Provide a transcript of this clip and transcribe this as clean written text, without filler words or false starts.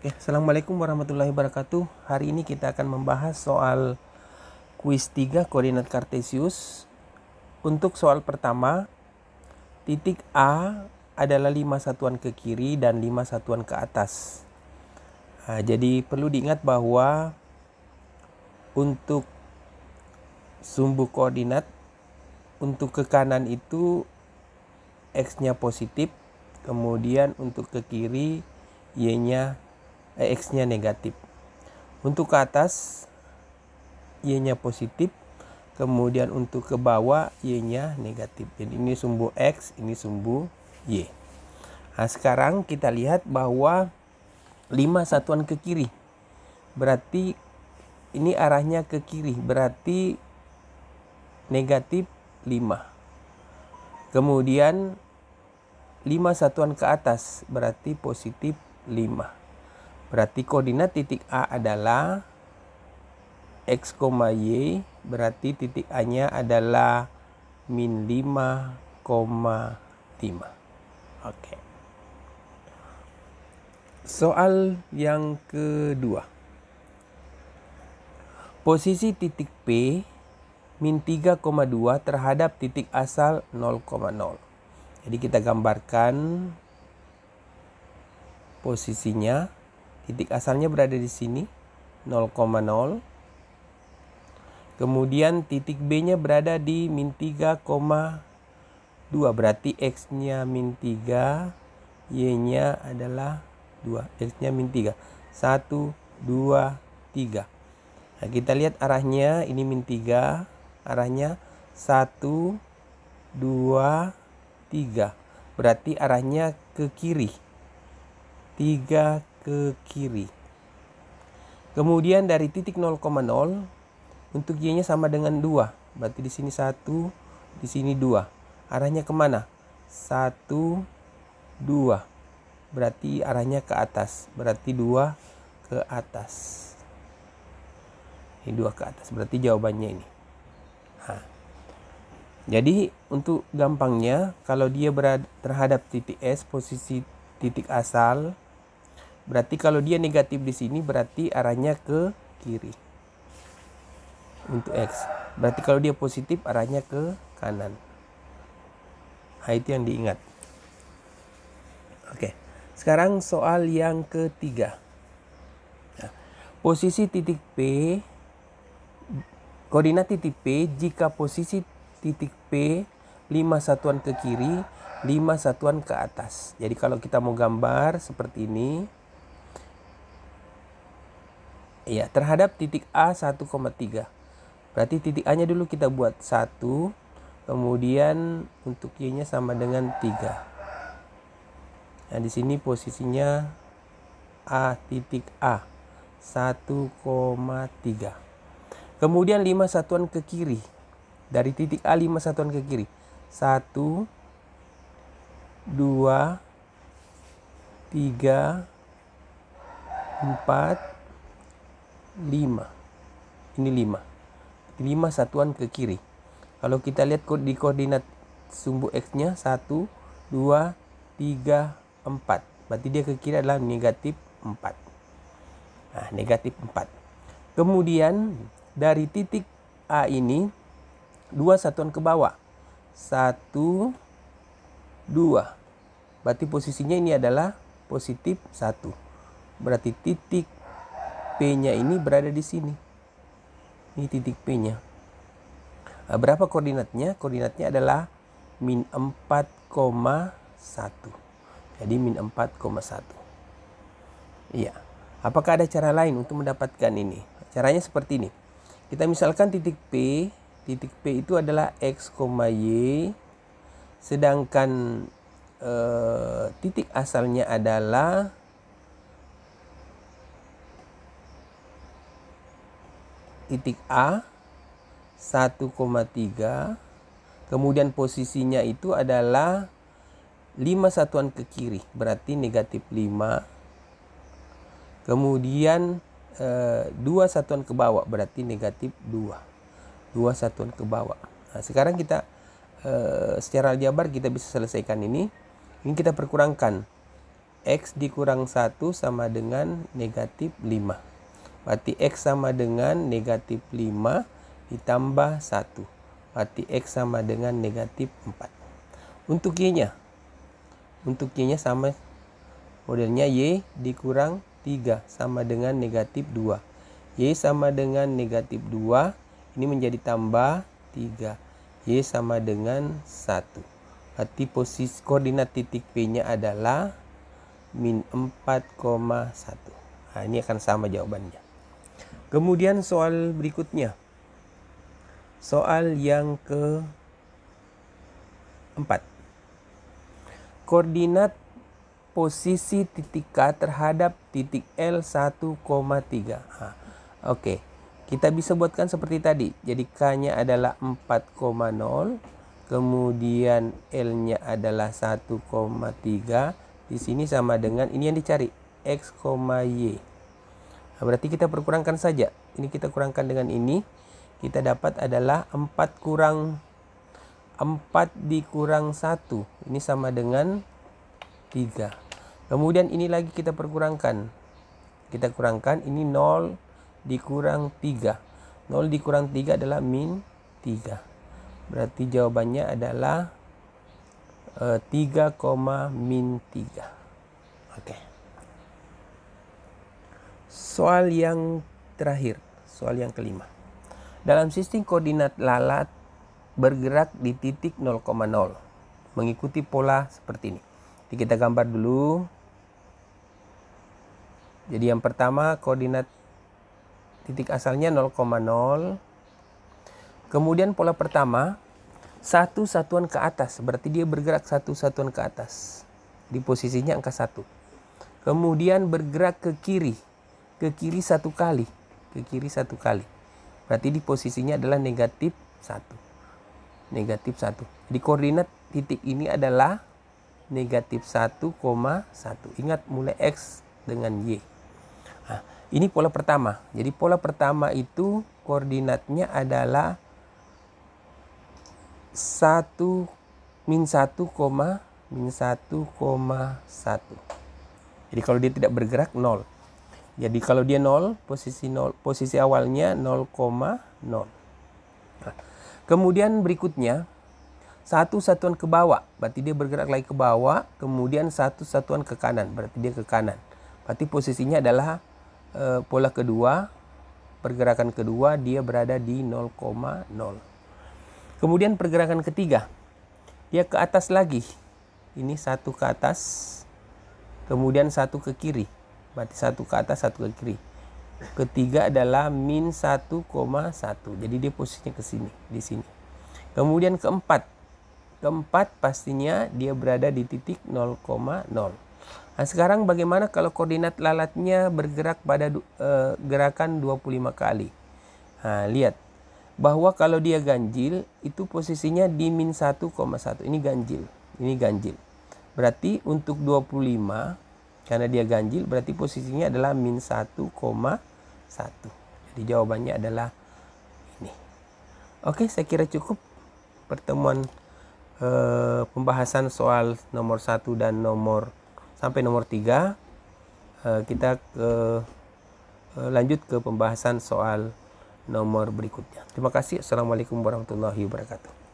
Assalamualaikum warahmatullahi wabarakatuh. Hari ini kita akan membahas soal kuis 3 koordinat kartesius. Untuk soal pertama, titik A adalah 5 satuan ke kiri dan 5 satuan ke atas. Jadi perlu diingat bahwa untuk sumbu koordinat, untuk ke kanan itu X-nya positif, kemudian untuk ke kiri X-nya negatif. Untuk ke atas Y-nya positif, kemudian untuk ke bawah Y-nya negatif. Jadi ini sumbu X, ini sumbu Y. Sekarang kita lihat bahwa 5 satuan ke kiri. Berarti ini arahnya ke kiri, berarti negatif 5. Kemudian 5 satuan ke atas, berarti positif 5. Berarti koordinat titik A adalah X, Y, berarti titik A-nya adalah min 5,5. Oke. Soal yang kedua. Posisi titik P min 3,2 terhadap titik asal 0,0. Jadi kita gambarkan posisinya. Titik asalnya berada di sini 0,0. Kemudian titik B-nya berada di min 3,2. Berarti X-nya min 3, Y-nya adalah 2. X-nya min 3. 1, 2, 3. Nah, kita lihat arahnya, ini min 3. Arahnya 1, 2, 3. Berarti arahnya ke kiri. 3 ke kiri. Kemudian dari titik 0,0 untuk Y-nya sama dengan 2. Berarti di sini 1, di sini 2. Arahnya kemana? 1, 2. Berarti arahnya ke atas. Berarti 2 ke atas. Ini 2 ke atas. Berarti jawabannya ini. Jadi untuk gampangnya, kalau dia berada terhadap titik S, posisi titik asal, berarti kalau dia negatif di sini berarti arahnya ke kiri. Untuk X. Berarti kalau dia positif arahnya ke kanan. Itu yang diingat. Oke. Sekarang soal yang ketiga. Posisi titik P, koordinat titik P jika posisi titik P 5 satuan ke kiri, 5 satuan ke atas. Jadi kalau kita mau gambar seperti ini, ya, terhadap titik A 1,3. Berarti titik A-nya dulu kita buat 1. Kemudian untuk Y-nya sama dengan 3. Nah, di sini posisinya A titik A 1,3. Kemudian 5 satuan ke kiri. Dari titik A 5 satuan ke kiri. 1, 2, 3, 4, 5. Ini 5. 5 satuan ke kiri. Kalau kita lihat di koordinat sumbu X-nya 1, 2, 3, 4. Berarti dia ke kiri adalah negatif 4. Nah, negatif 4. Kemudian dari titik A ini 2 satuan ke bawah. 1, 2. Berarti posisinya ini adalah positif 1. Berarti titik P-nya ini berada di sini. Ini titik P-nya. Berapa koordinatnya? Koordinatnya adalah min 4,1. Jadi min 4,1. Iya. Apakah ada cara lain untuk mendapatkan ini? Caranya seperti ini. Kita misalkan titik P itu adalah X, Y. Sedangkan titik asalnya adalah titik A 1,3. Kemudian posisinya itu adalah 5 satuan ke kiri, berarti negatif 5. Kemudian 2 satuan ke bawah, berarti negatif 2. 2 satuan ke bawah. Nah, sekarang kita secara aljabar kita bisa selesaikan ini. Ini kita perkurangkan. X dikurang 1 sama dengan negatif 5. Berarti X sama dengan negatif 5 ditambah 1. Berarti X sama dengan negatif 4. Untuk Y-nya. Untuk Y-nya sama modelnya Y dikurang 3 sama dengan negatif 2. Y sama dengan negatif 2. Ini menjadi tambah 3. Y sama dengan 1. Berarti posisi koordinat titik P-nya adalah min 4,1. Nah, ini akan sama jawabannya. Kemudian soal berikutnya. Soal yang keempat. Koordinat posisi titik K terhadap titik L 1,3. Oke. Kita bisa buatkan seperti tadi. Jadi K-nya adalah 4,0. Kemudian L-nya adalah 1,3. Di sini sama dengan ini yang dicari. X, Y. Nah, berarti kita perkurangkan saja. Ini kita kurangkan dengan ini. Kita dapat adalah 4 dikurang 1. Ini sama dengan 3. Kemudian ini lagi kita perkurangkan. Kita kurangkan. Ini 0 dikurang 3. 0 dikurang 3 adalah min 3. Berarti jawabannya adalah 3, min 3. Oke. Soal yang terakhir. Soal yang kelima. Dalam sistem koordinat lalat bergerak di titik 0,0 mengikuti pola seperti ini. Jadi kita gambar dulu. Jadi yang pertama koordinat titik asalnya 0,0. Kemudian pola pertama 1 satuan ke atas, berarti dia bergerak 1 satuan ke atas. Di posisinya angka 1. Kemudian bergerak ke kiri 1 kali, ke kiri 1 kali. Berarti di posisinya adalah negatif 1. Negatif 1. Jadi koordinat titik ini adalah negatif 1,1. Ingat mulai X dengan Y. Nah, ini pola pertama. Jadi pola pertama itu koordinatnya adalah min 1,1. Jadi kalau dia tidak bergerak 0. Jadi kalau dia 0, posisi awalnya 0,0. Nah, kemudian berikutnya 1 satuan ke bawah, berarti dia bergerak lagi ke bawah. Kemudian 1 satuan ke kanan, berarti dia ke kanan. Berarti posisinya adalah pola kedua, pergerakan kedua dia berada di 0,0. Kemudian pergerakan ketiga, dia ke atas lagi. Ini 1 ke atas, kemudian 1 ke kiri. Berarti 1 ke atas, 1 ke kiri. Ketiga adalah min 1,1. Jadi dia posisinya ke sini, di sini. Kemudian keempat pastinya dia berada di titik 0,0. Nah, sekarang bagaimana kalau koordinat lalatnya bergerak pada gerakan 25 kali? Nah, lihat bahwa kalau dia ganjil itu posisinya di min 1,1. Ini ganjil. Berarti untuk 25 karena dia ganjil berarti posisinya adalah min 1,1. Jadi jawabannya adalah ini. Oke, saya kira cukup pertemuan pembahasan soal nomor 1 dan sampai nomor 3. Kita lanjut ke pembahasan soal nomor berikutnya. Terima kasih. Assalamualaikum warahmatullahi wabarakatuh.